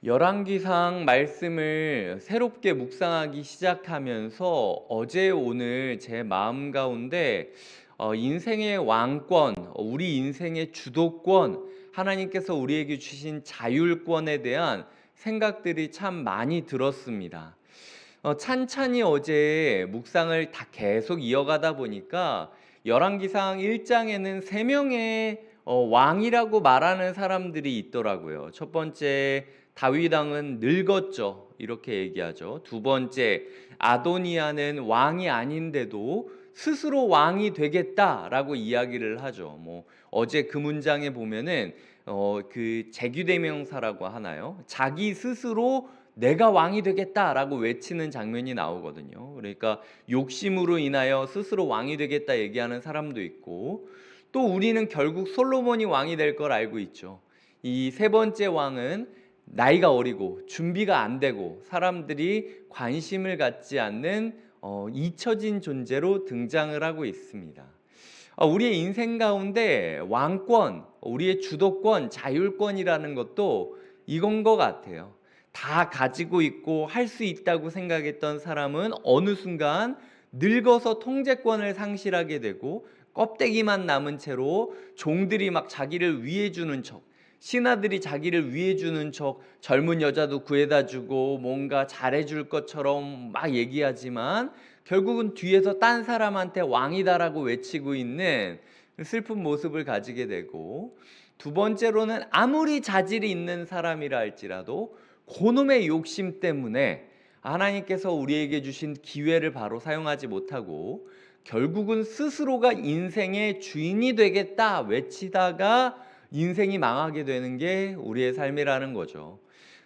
열왕기상 말씀을 새롭게 묵상하기 시작하면서 어제 오늘 제 마음 가운데 인생의 왕권, 우리 인생의 주도권, 하나님께서 우리에게 주신 자율권에 대한 생각들이 참 많이 들었습니다. 찬찬히 어제 묵상을 다 계속 이어가다 보니까 열왕기상 1장에는 세 명의 왕이라고 말하는 사람들이 있더라고요. 첫 번째 다윗 왕은 늙었죠. 이렇게 얘기하죠. 두 번째 아도니아는 왕이 아닌데도 스스로 왕이 되겠다라고 이야기를 하죠. 어제 그 문장에 보면은 그 재규대명사라고 하나요? 자기 스스로 내가 왕이 되겠다라고 외치는 장면이 나오거든요. 그러니까 욕심으로 인하여 스스로 왕이 되겠다 얘기하는 사람도 있고, 또 우리는 결국 솔로몬이 왕이 될 걸 알고 있죠. 이 세 번째 왕은 나이가 어리고 준비가 안 되고 사람들이 관심을 갖지 않는 잊혀진 존재로 등장을 하고 있습니다. 우리의 인생 가운데 왕권, 우리의 주도권, 자율권이라는 것도 이건 것 같아요. 다 가지고 있고 할 수 있다고 생각했던 사람은 어느 순간 늙어서 통제권을 상실하게 되고 껍데기만 남은 채로 종들이 막 자기를 위해주는 척, 신하들이 자기를 위해주는 척, 젊은 여자도 구해다 주고 뭔가 잘해줄 것처럼 막 얘기하지만 결국은 뒤에서 딴 사람한테 왕이다라고 외치고 있는 슬픈 모습을 가지게 되고, 두 번째로는 아무리 자질이 있는 사람이라 할지라도 그놈의 욕심 때문에 하나님께서 우리에게 주신 기회를 바로 사용하지 못하고 결국은 스스로가 인생의 주인이 되겠다 외치다가 인생이 망하게 되는 게 우리의 삶이라는 거죠.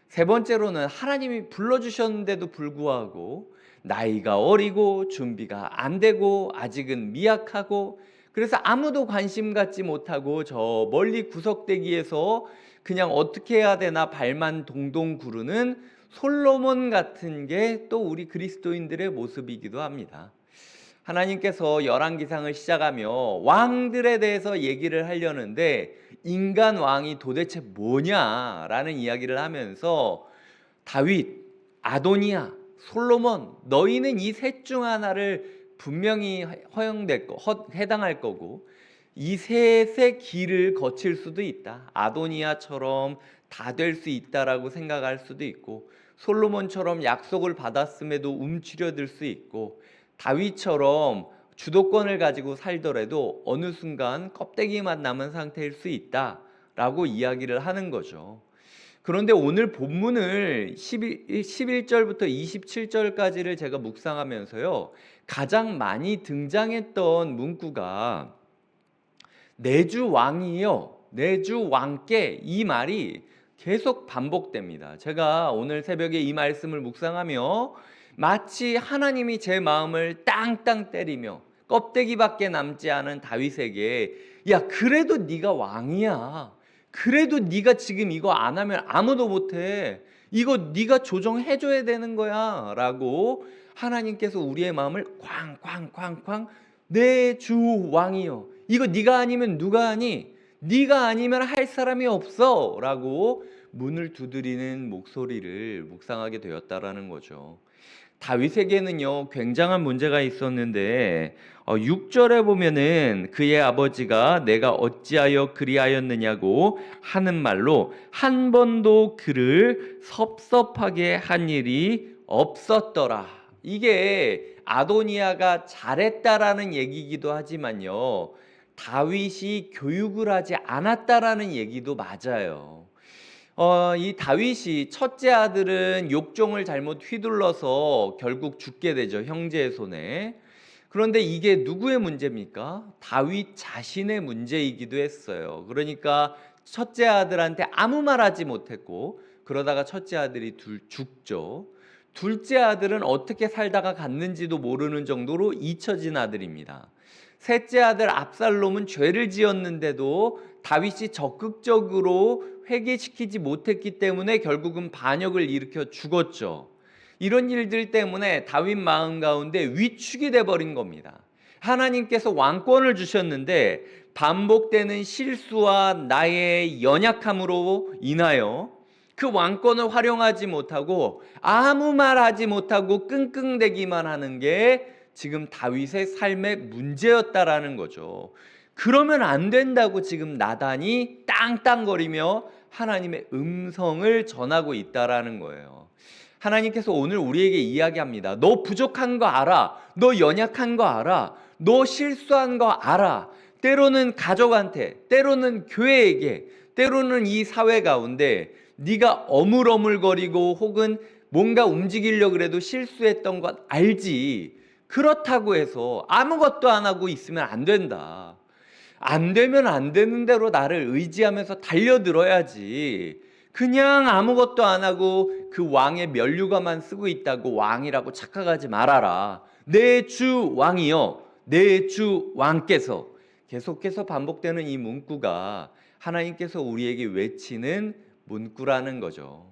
세 번째로는 하나님이 불러주셨는데도 불구하고 나이가 어리고 준비가 안 되고 아직은 미약하고 그래서 아무도 관심 갖지 못하고 저 멀리 구석대기에서 그냥 어떻게 해야 되나 발만 동동 구르는 솔로몬 같은 게 또 우리 그리스도인들의 모습이기도 합니다. 하나님께서 열왕기상을 시작하며 왕들에 대해서 얘기를 하려는데 인간 왕이 도대체 뭐냐라는 이야기를 하면서 다윗, 아도니아, 솔로몬 너희는 이 셋 중 하나를 분명히 해당할 거고 이 셋의 길을 거칠 수도 있다. 아도니아처럼 다 될 수 있다라고 생각할 수도 있고 솔로몬처럼 약속을 받았음에도 움츠려들 수 있고 다윗처럼 주도권을 가지고 살더라도 어느 순간 껍데기만 남은 상태일 수 있다라고 이야기를 하는 거죠. 그런데 오늘 본문을 11절부터 27절까지를 제가 묵상하면서요, 가장 많이 등장했던 문구가 내주 왕이요, 내주 왕께, 이 말이 계속 반복됩니다. 제가 오늘 새벽에 이 말씀을 묵상하며 마치 하나님이 제 마음을 땅땅 때리며 껍데기밖에 남지 않은 다윗에게 야 그래도 네가 왕이야, 그래도 네가 지금 이거 안 하면 아무도 못해, 이거 네가 조정해줘야 되는 거야 라고 하나님께서 우리의 마음을 쾅쾅쾅쾅 내 주 왕이여 이거 네가 아니면 누가 하니, 네가 아니면 할 사람이 없어 라고 문을 두드리는 목소리를 묵상하게 되었다라는 거죠. 다윗에게는요 굉장한 문제가 있었는데 6절에 보면은 그의 아버지가 내가 어찌하여 그리하였느냐고 하는 말로 한 번도 그를 섭섭하게 한 일이 없었더라. 이게 아도니아가 잘했다라는 얘기이기도 하지만요 다윗이 교육을 하지 않았다라는 얘기도 맞아요. 이 다윗이 첫째 아들은 욕종을 잘못 휘둘러서 결국 죽게 되죠, 형제의 손에. 그런데 이게 누구의 문제입니까? 다윗 자신의 문제이기도 했어요. 그러니까 첫째 아들한테 아무 말 하지 못했고 그러다가 첫째 아들이 죽죠. 둘째 아들은 어떻게 살다가 갔는지도 모르는 정도로 잊혀진 아들입니다. 셋째 아들 압살롬은 죄를 지었는데도 다윗이 적극적으로 회개시키지 못했기 때문에 결국은 반역을 일으켜 죽었죠. 이런 일들 때문에 다윗 마음 가운데 위축이 돼버린 겁니다. 하나님께서 왕권을 주셨는데 반복되는 실수와 나의 연약함으로 인하여 그 왕권을 활용하지 못하고 아무 말 하지 못하고 끙끙대기만 하는 게 지금 다윗의 삶의 문제였다라는 거죠. 그러면 안 된다고 지금 나단이 땅땅거리며 하나님의 음성을 전하고 있다라는 거예요. 하나님께서 오늘 우리에게 이야기합니다. 너 부족한 거 알아. 너 연약한 거 알아. 너 실수한 거 알아. 때로는 가족한테, 때로는 교회에게, 때로는 이 사회 가운데 네가 어물어물거리고 혹은 뭔가 움직이려고 그래도 실수했던 것 알지. 그렇다고 해서 아무것도 안 하고 있으면 안 된다. 안 되면 안 되는 대로 나를 의지하면서 달려들어야지. 그냥 아무것도 안 하고 그 왕의 면류관만 쓰고 있다고 왕이라고 착각하지 말아라. 내 주 왕이여, 내 주 왕께서. 계속해서 반복되는 이 문구가 하나님께서 우리에게 외치는 문구라는 거죠.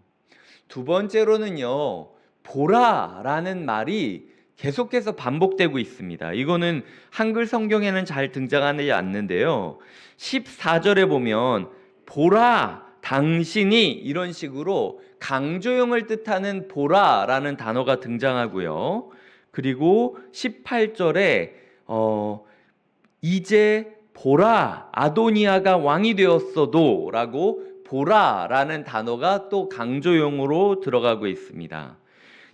두 번째로는요, 보라라는 말이 계속해서 반복되고 있습니다. 이거는 한글 성경에는 잘 등장하지 않는데요. 14절에 보면 보라 당신이 이런 식으로 강조형을 뜻하는 보라라는 단어가 등장하고요. 그리고 18절에 이제 보라 아도니아가 왕이 되었어도 라고 보라라는 단어가 또 강조형으로 들어가고 있습니다.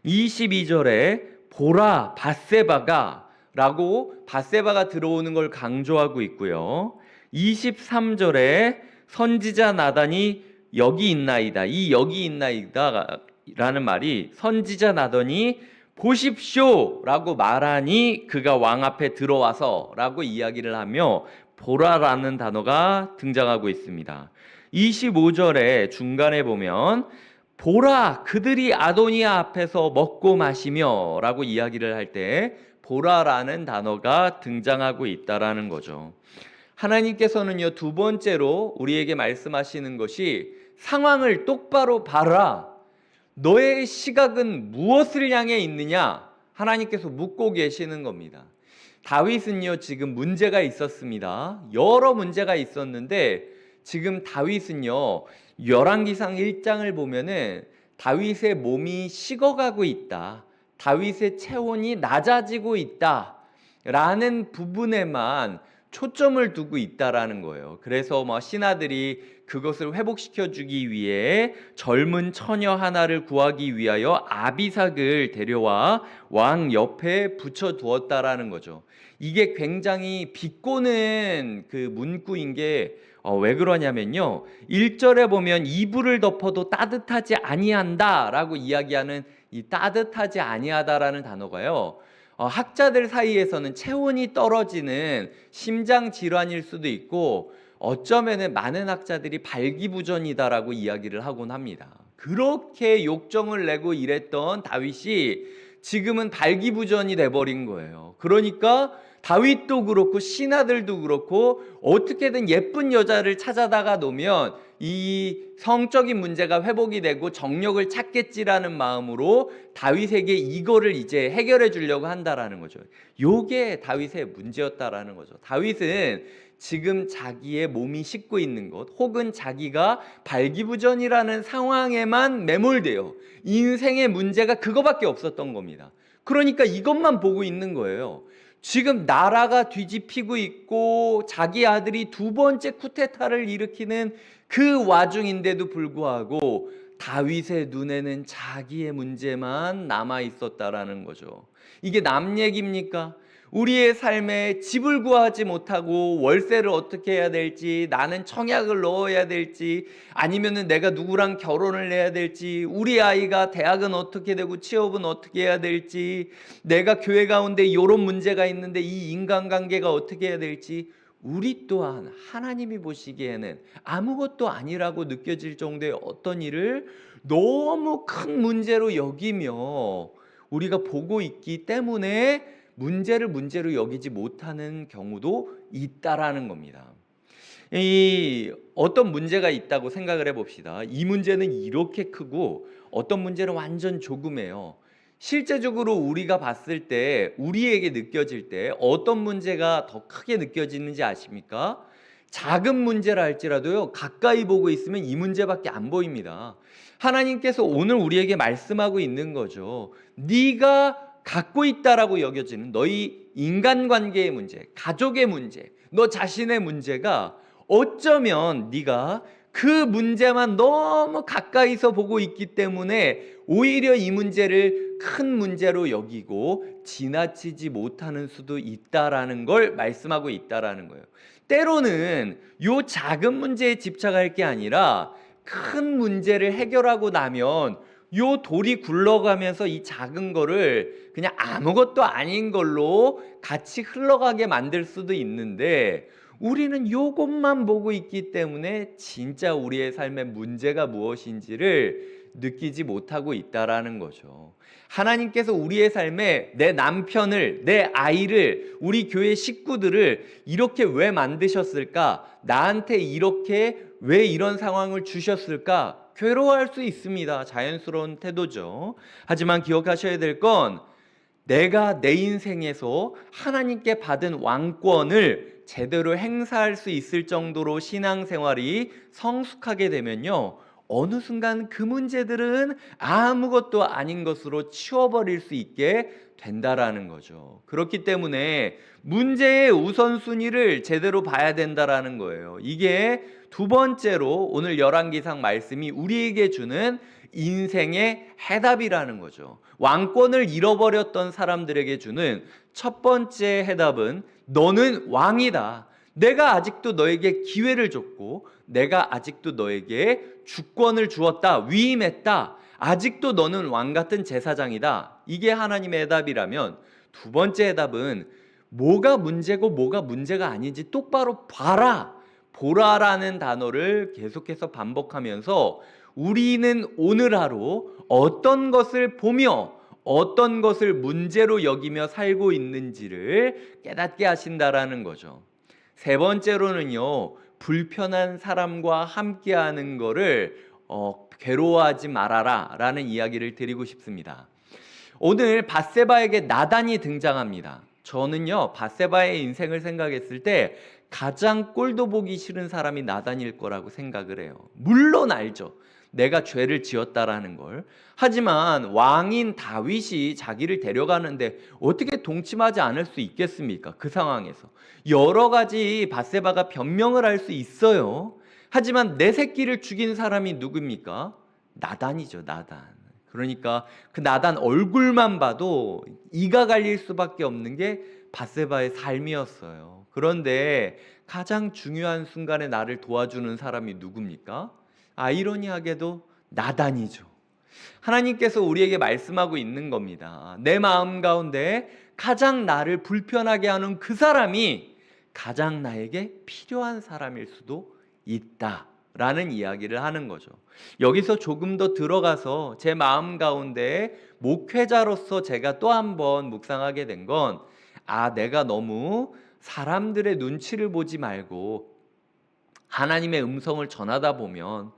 22절에 보라 밧세바가 라고 밧세바가 들어오는 걸 강조하고 있고요. 23절에 선지자 나단이 여기 있나이다. 이 여기 있나이다 라는 말이 선지자 나단이 보십시오 라고 말하니 그가 왕 앞에 들어와서 라고 이야기를 하며 보라라는 단어가 등장하고 있습니다. 25절에 중간에 보면 보라 그들이 아도니아 앞에서 먹고 마시며 라고 이야기를 할 때 보라라는 단어가 등장하고 있다라는 거죠. 하나님께서는요, 두 번째로 우리에게 말씀하시는 것이 상황을 똑바로 봐라. 너의 시각은 무엇을 향해 있느냐? 하나님께서 묻고 계시는 겁니다. 다윗은요, 지금 문제가 있었습니다. 여러 문제가 있었는데 지금 다윗은요, 열왕기상 1장을 보면은 다윗의 몸이 식어가고 있다. 다윗의 체온이 낮아지고 있다. 라는 부분에만 초점을 두고 있다라는 거예요. 그래서 신하들이 그것을 회복시켜 주기 위해 젊은 처녀 하나를 구하기 위하여 아비삭을 데려와 왕 옆에 붙여 두었다라는 거죠. 이게 굉장히 비꼬는 그 문구인 게 왜 그러냐면요, 1절에 보면 이불을 덮어도 따뜻하지 아니한다 라고 이야기하는 이 따뜻하지 아니하다라는 단어가요, 학자들 사이에서는 체온이 떨어지는 심장 질환일 수도 있고 어쩌면은 많은 학자들이 발기부전이다라고 이야기를 하곤 합니다. 그렇게 욕정을 내고 이랬던 다윗이 지금은 발기부전이 돼버린 거예요. 그러니까 다윗도 그렇고 신하들도 그렇고 어떻게든 예쁜 여자를 찾아다가 놓으면 이 성적인 문제가 회복이 되고 정력을 찾겠지라는 마음으로 다윗에게 이거를 이제 해결해 주려고 한다라는 거죠. 요게 다윗의 문제였다라는 거죠. 다윗은 지금 자기의 몸이 식고 있는 것 혹은 자기가 발기부전이라는 상황에만 매몰돼요. 인생의 문제가 그거밖에 없었던 겁니다. 그러니까 이것만 보고 있는 거예요. 지금 나라가 뒤집히고 있고 자기 아들이 두 번째 쿠데타를 일으키는 그 와중인데도 불구하고 다윗의 눈에는 자기의 문제만 남아 있었다라는 거죠. 이게 남 얘기입니까? 우리의 삶에 집을 구하지 못하고 월세를 어떻게 해야 될지, 나는 청약을 넣어야 될지, 아니면은 내가 누구랑 결혼을 해야 될지, 우리 아이가 대학은 어떻게 되고 취업은 어떻게 해야 될지, 내가 교회 가운데 이런 문제가 있는데 이 인간관계가 어떻게 해야 될지, 우리 또한 하나님이 보시기에는 아무것도 아니라고 느껴질 정도의 어떤 일을 너무 큰 문제로 여기며 우리가 보고 있기 때문에 문제를 문제로 여기지 못하는 경우도 있다라는 겁니다. 이 어떤 문제가 있다고 생각을 해봅시다. 이 문제는 이렇게 크고 어떤 문제는 완전 조그매요. 실제적으로 우리가 봤을 때, 우리에게 느껴질 때 어떤 문제가 더 크게 느껴지는지 아십니까? 작은 문제라 할지라도요, 가까이 보고 있으면 이 문제밖에 안 보입니다. 하나님께서 오늘 우리에게 말씀하고 있는 거죠. 네가 갖고 있다라고 여겨지는 너희 인간관계의 문제, 가족의 문제, 너 자신의 문제가 어쩌면 네가 그 문제만 너무 가까이서 보고 있기 때문에 오히려 이 문제를 큰 문제로 여기고 지나치지 못하는 수도 있다라는 걸 말씀하고 있다라는 거예요. 때로는 요 작은 문제에 집착할 게 아니라 큰 문제를 해결하고 나면 요 돌이 굴러가면서 이 작은 거를 그냥 아무것도 아닌 걸로 같이 흘러가게 만들 수도 있는데, 우리는 요것만 보고 있기 때문에 진짜 우리의 삶의 문제가 무엇인지를 느끼지 못하고 있다라는 거죠. 하나님께서 우리의 삶에 내 남편을, 내 아이를, 우리 교회 식구들을 이렇게 왜 만드셨을까? 나한테 이렇게 왜 이런 상황을 주셨을까? 괴로워할 수 있습니다. 자연스러운 태도죠. 하지만 기억하셔야 될 건, 내가 내 인생에서 하나님께 받은 왕권을 제대로 행사할 수 있을 정도로 신앙생활이 성숙하게 되면요, 어느 순간 그 문제들은 아무것도 아닌 것으로 치워버릴 수 있게 된다라는 거죠. 그렇기 때문에 문제의 우선순위를 제대로 봐야 된다라는 거예요. 이게 두 번째로 오늘 열왕기상 말씀이 우리에게 주는 인생의 해답이라는 거죠. 왕권을 잃어버렸던 사람들에게 주는 첫 번째 해답은, 너는 왕이다. 내가 아직도 너에게 기회를 줬고 내가 아직도 너에게 주권을 주었다. 위임했다. 아직도 너는 왕 같은 제사장이다. 이게 하나님의 해답이라면, 두 번째 해답은 뭐가 문제고 뭐가 문제가 아닌지 똑바로 봐라. 보라라는 단어를 계속해서 반복하면서 우리는 오늘 하루 어떤 것을 보며 어떤 것을 문제로 여기며 살고 있는지를 깨닫게 하신다라는 거죠. 세 번째로는요, 불편한 사람과 함께하는 거를 괴로워하지 말아라 라는 이야기를 드리고 싶습니다. 오늘 밧세바에게 나단이 등장합니다. 저는요, 밧세바의 인생을 생각했을 때 가장 꼴도 보기 싫은 사람이 나단일 거라고 생각을 해요. 물론 알죠, 내가 죄를 지었다라는 걸. 하지만 왕인 다윗이 자기를 데려가는데 어떻게 동침하지 않을 수 있겠습니까? 그 상황에서 여러 가지 밧세바가 변명을 할 수 있어요. 하지만 내 새끼를 죽인 사람이 누굽니까? 나단이죠, 나단. 그러니까 그 나단 얼굴만 봐도 이가 갈릴 수밖에 없는 게 밧세바의 삶이었어요. 그런데 가장 중요한 순간에 나를 도와주는 사람이 누굽니까? 아이러니하게도 나단이죠. 하나님께서 우리에게 말씀하고 있는 겁니다. 내 마음 가운데 가장 나를 불편하게 하는 그 사람이 가장 나에게 필요한 사람일 수도 있다라는 이야기를 하는 거죠. 여기서 조금 더 들어가서 제 마음 가운데 목회자로서 제가 또 한 번 묵상하게 된 건, 내가 너무 사람들의 눈치를 보지 말고 하나님의 음성을 전하다 보면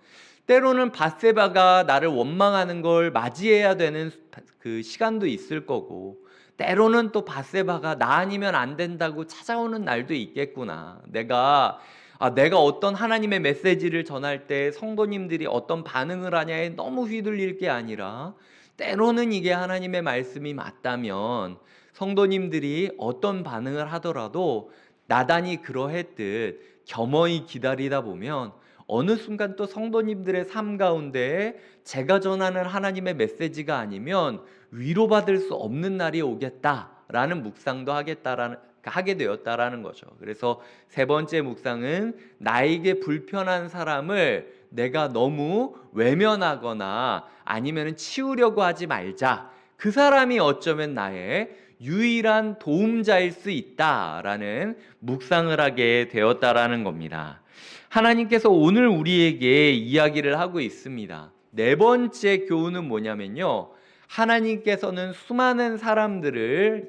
때로는 밧세바가 나를 원망하는 걸 맞이해야 되는 그 시간도 있을 거고, 때로는 또 밧세바가 나 아니면 안 된다고 찾아오는 날도 있겠구나. 내가 어떤 하나님의 메시지를 전할 때 성도님들이 어떤 반응을 하냐에 너무 휘둘릴 게 아니라, 때로는 이게 하나님의 말씀이 맞다면 성도님들이 어떤 반응을 하더라도 나단이 그러했듯 겸허히 기다리다 보면 어느 순간 또 성도님들의 삶 가운데 제가 전하는 하나님의 메시지가 아니면 위로받을 수 없는 날이 오겠다라는 묵상도 하게 되었다라는 거죠. 그래서 세 번째 묵상은, 나에게 불편한 사람을 내가 너무 외면하거나 아니면 치우려고 하지 말자. 그 사람이 어쩌면 나의 유일한 도움자일 수 있다라는 묵상을 하게 되었다라는 겁니다. 하나님께서 오늘 우리에게 이야기를 하고 있습니다. 네 번째 교훈은 뭐냐면요, 하나님께서는 수많은 사람들을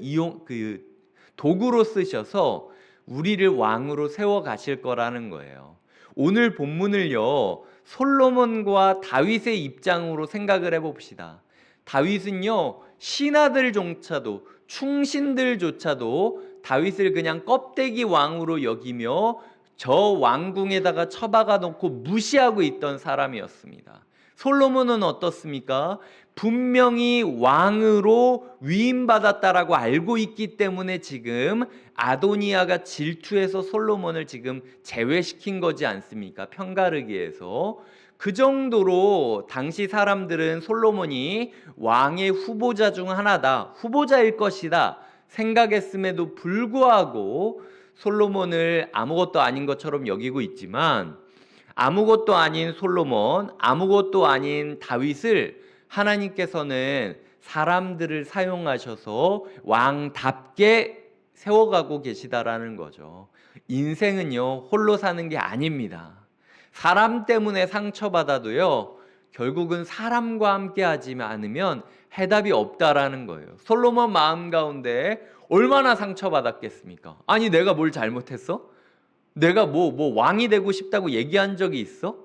도구로 쓰셔서 우리를 왕으로 세워 가실 거라는 거예요. 오늘 본문을요, 솔로몬과 다윗의 입장으로 생각을 해봅시다. 다윗은요, 신하들조차도, 충신들조차도 다윗을 그냥 껍데기 왕으로 여기며 저 왕궁에다가 처박아 놓고 무시하고 있던 사람이었습니다. 솔로몬은 어떻습니까? 분명히 왕으로 위임받았다라고 알고 있기 때문에 지금 아도니아가 질투해서 솔로몬을 지금 제외시킨 거지 않습니까? 편가르기에서. 그 정도로 당시 사람들은 솔로몬이 왕의 후보자 중 하나다, 후보자일 것이다 생각했음에도 불구하고 솔로몬을 아무것도 아닌 것처럼 여기고 있지만, 아무것도 아닌 솔로몬, 아무것도 아닌 다윗을 하나님께서는 사람들을 사용하셔서 왕답게 세워가고 계시다라는 거죠. 인생은요, 홀로 사는 게 아닙니다. 사람 때문에 상처받아도요, 결국은 사람과 함께 하지 않으면 해답이 없다라는 거예요. 솔로몬 마음 가운데 얼마나 상처받았겠습니까? 아니, 내가 뭘 잘못했어? 내가 뭐 왕이 되고 싶다고 얘기한 적이 있어?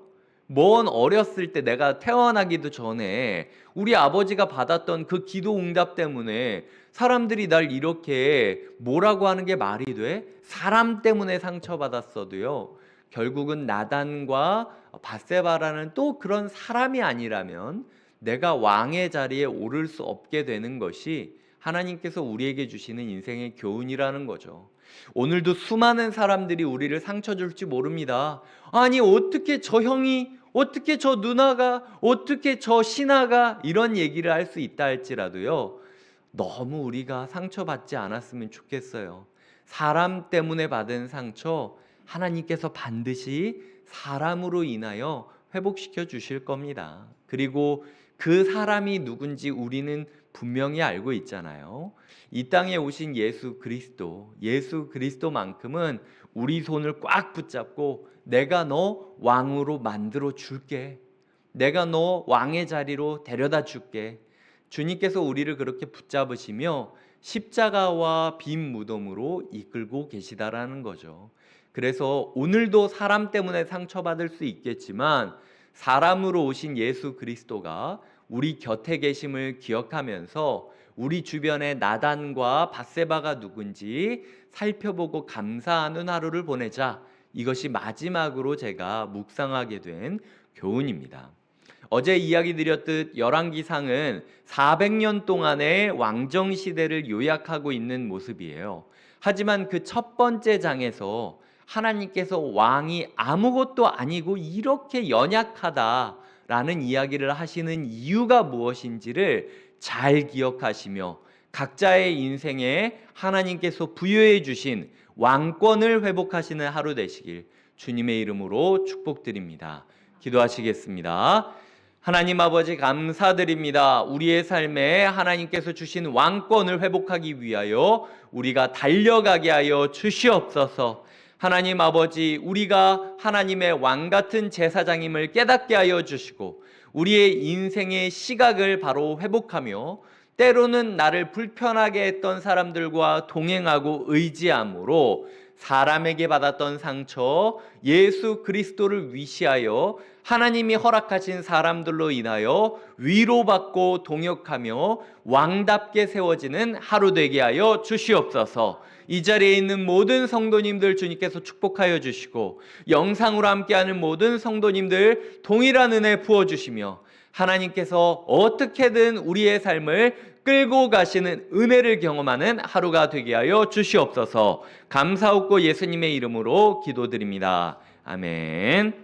먼 어렸을 때 내가 태어나기도 전에 우리 아버지가 받았던 그 기도 응답 때문에 사람들이 날 이렇게 뭐라고 하는 게 말이 돼? 사람 때문에 상처받았어도요, 결국은 나단과 밧세바라는 또 그런 사람이 아니라면 내가 왕의 자리에 오를 수 없게 되는 것이 하나님께서 우리에게 주시는 인생의 교훈이라는 거죠. 오늘도 수많은 사람들이 우리를 상처 줄지 모릅니다. 아니, 어떻게 저 형이, 어떻게 저 누나가, 어떻게 저 신하가 이런 얘기를 할 수 있다 할지라도요, 너무 우리가 상처받지 않았으면 좋겠어요. 사람 때문에 받은 상처 하나님께서 반드시 사람으로 인하여 회복시켜 주실 겁니다. 그리고 그 사람이 누군지 우리는 분명히 알고 있잖아요. 이 땅에 오신 예수 그리스도만큼은 우리 손을 꽉 붙잡고 내가 너 왕으로 만들어 줄게, 내가 너 왕의 자리로 데려다 줄게, 주님께서 우리를 그렇게 붙잡으시며 십자가와 빈 무덤으로 이끌고 계시다라는 거죠. 그래서 오늘도 사람 때문에 상처받을 수 있겠지만 사람으로 오신 예수 그리스도가 우리 곁에 계심을 기억하면서 우리 주변의 나단과 밧세바가 누군지 살펴보고 감사하는 하루를 보내자. 이것이 마지막으로 제가 묵상하게 된 교훈입니다. 어제 이야기 드렸듯 열왕기상은 400년 동안의 왕정 시대를 요약하고 있는 모습이에요. 하지만 그 첫 번째 장에서 하나님께서 왕이 아무것도 아니고 이렇게 연약하다라는 이야기를 하시는 이유가 무엇인지를 잘 기억하시며 각자의 인생에 하나님께서 부여해 주신 왕권을 회복하시는 하루 되시길 주님의 이름으로 축복드립니다. 기도하시겠습니다. 하나님 아버지, 감사드립니다. 우리의 삶에 하나님께서 주신 왕권을 회복하기 위하여 우리가 달려가게 하여 주시옵소서. 하나님 아버지, 우리가 하나님의 왕 같은 제사장임을 깨닫게 하여 주시고 우리의 인생의 시각을 바로 회복하며 때로는 나를 불편하게 했던 사람들과 동행하고 의지함으로 사람에게 받았던 상처, 예수 그리스도를 위시하여 하나님이 허락하신 사람들로 인하여 위로받고 동역하며 왕답게 세워지는 하루 되게 하여 주시옵소서. 이 자리에 있는 모든 성도님들 주님께서 축복하여 주시고 영상으로 함께하는 모든 성도님들 동일한 은혜 부어주시며 하나님께서 어떻게든 우리의 삶을 끌고 가시는 은혜를 경험하는 하루가 되게 하여 주시옵소서. 감사하고 예수님의 이름으로 기도드립니다. 아멘.